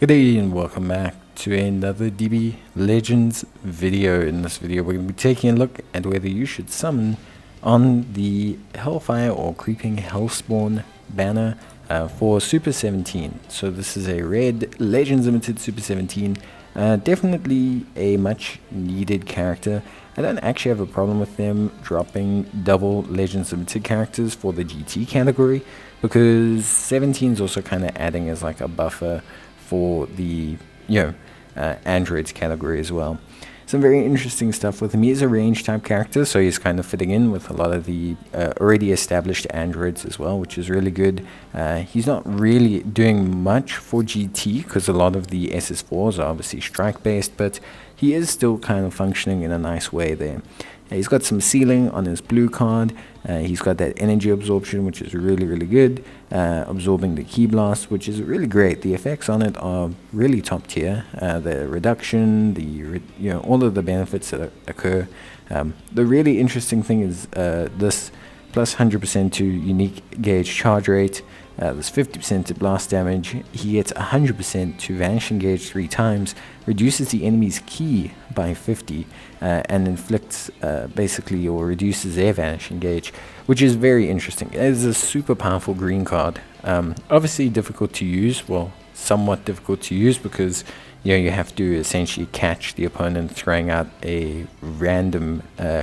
Good day and welcome back to another DB Legends video. In this video we're going to be taking a look at whether you should summon on the Hellfire or Creeping Hellspawn banner for Super 17. So this is a red Legends Limited Super 17. Definitely a much needed character. I don't actually have a problem with them dropping double Legends Limited characters for the GT category, because 17 is also kind of adding as like a buffer for the androids category as well. Some very interesting stuff with him. He is a range type character, so he's kind of fitting in with a lot of the already established androids as well, which is really good. He's not really doing much for GT because a lot of the SS4s are obviously strike based, but he is still kind of functioning in a nice way there. He's got some sealing on his blue card. He's got that energy absorption, which is really good. Absorbing the key blast, which is really great. The effects on it are really top tier. The reduction, all of the benefits that occur. The really interesting thing is this plus 100% to unique gauge charge rate. There's 50% to blast damage. He gets 100% to vanish engage 3 times, reduces the enemy's key by 50, and inflicts basically or reduces their vanish engage, which is very interesting. It is a super powerful green card. Obviously difficult to use, well, somewhat difficult to use, because you have to essentially catch the opponent throwing out a random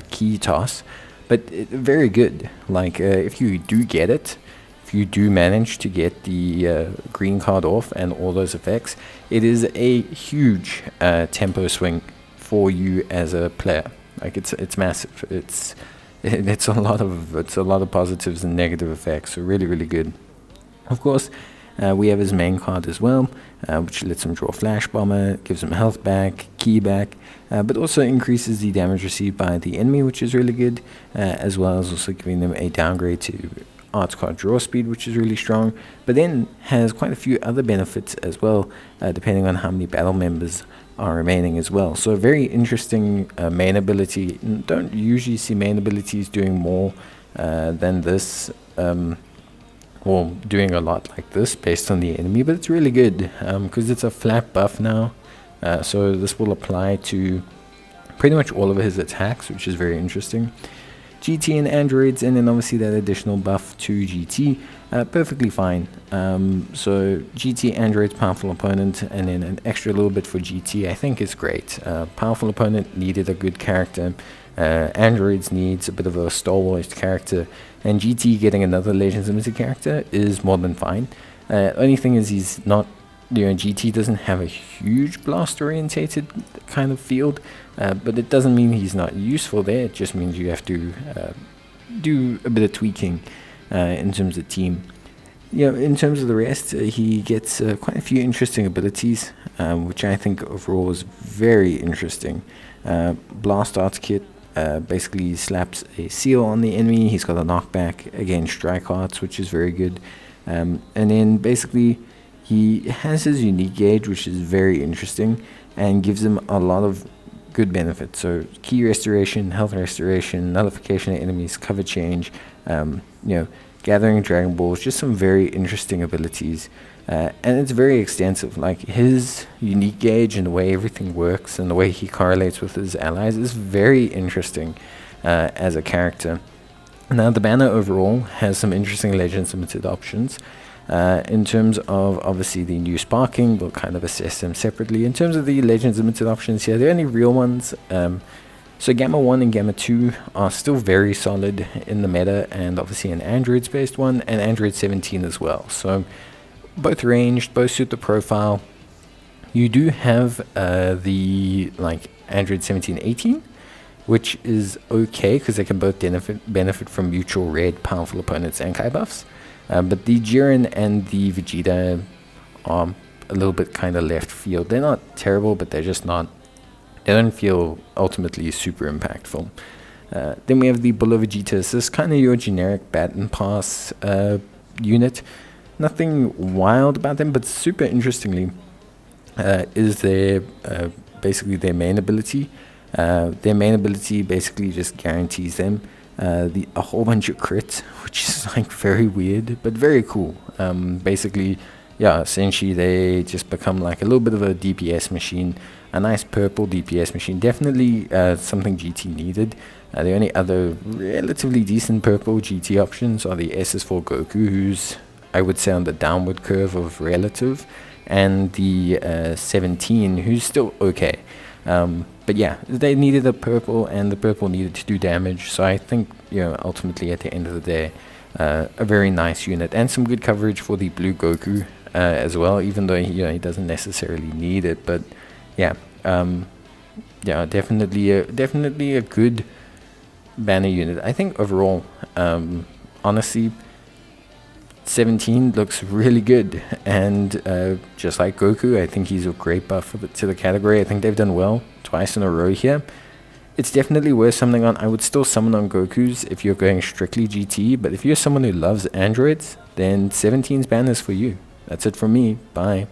key toss, but very good. Like if you do get it, if you do manage to get the green card off and all those effects, it is a huge tempo swing for you as a player. Like it's massive. It's a lot of positives and negative effects. So really good. Of course, we have his main card as well, which lets him draw Flash Bomber, gives him health back, key back, but also increases the damage received by the enemy, which is really good, as well as also giving them a downgrade to arts card draw speed, which is really strong, but then has quite a few other benefits as well, depending on how many battle members are remaining as well. So a very interesting main ability. Don't usually see main abilities doing more than this, or doing a lot like this based on the enemy, but it's really good because it's a flat buff now, so this will apply to pretty much all of his attacks, which is very interesting. GT and androids, and then obviously that additional buff to GT, perfectly fine. So GT androids, powerful opponent, and then an extra little bit for GT, I think is great. Powerful opponent needed a good character, androids needs a bit of a stalwart character, and GT getting another Legends Limited character is more than fine. Only thing is he's not, GT doesn't have a huge blast orientated kind of field, but it doesn't mean he's not useful there. It just means you have to do a bit of tweaking in terms of team. In terms of the rest, he gets quite a few interesting abilities, which I think overall is very interesting. Blast Arts Kit basically slaps a seal on the enemy. He's got a knockback against strike arts, which is very good. And then basically he has his unique gauge, which is very interesting and gives him a lot of good benefits. So key restoration, health restoration, nullification of enemies, cover change, gathering Dragon Balls, just some very interesting abilities. And it's very extensive. Like his unique gauge and the way everything works and the way he correlates with his allies is very interesting as a character. Now the banner overall has some interesting Legends Limited options. In terms of obviously the new Sparking, we'll kind of assess them separately. In terms of the Legends Limited options here, the only real ones, so Gamma 1 and Gamma 2 are still very solid in the meta, and obviously an Androids based one, and Android 17 as well. So both ranged, both suit the profile. You do have the Android 17-18, which is okay because they can both benefit from mutual red powerful opponents and Kai buffs. But the Jiren and the Vegeta are a little bit kind of left field. They're not terrible, but they're just not, they don't feel ultimately super impactful. Then we have the Bulla Vegeta. This is kind of your generic baton pass unit. Nothing wild about them, but super interestingly is their basically their main ability. Their main ability basically just guarantees them a whole bunch of crits, which is like very weird but very cool. Basically yeah, essentially they just become like a little bit of a DPS machine, a nice purple DPS machine. Definitely something GT needed. The only other relatively decent purple GT options are the SS4 Goku, who's, I would say, on the downward curve of relative, and the 17, who's still okay. But yeah, they needed a purple, and the purple needed to do damage. So I think, you know, ultimately at the end of the day, a very nice unit, and some good coverage for the blue Goku as well. Even though he doesn't necessarily need it, but yeah, yeah, definitely a good banner unit. I think overall, honestly, 17 looks really good, and just like Goku, I think he's a great buff to the category. I think they've done well twice in a row here. It's definitely worth summoning on. I would still summon on Goku's if you're going strictly GT, but if you're someone who loves androids, then 17's banner is for you. That's it from me. Bye.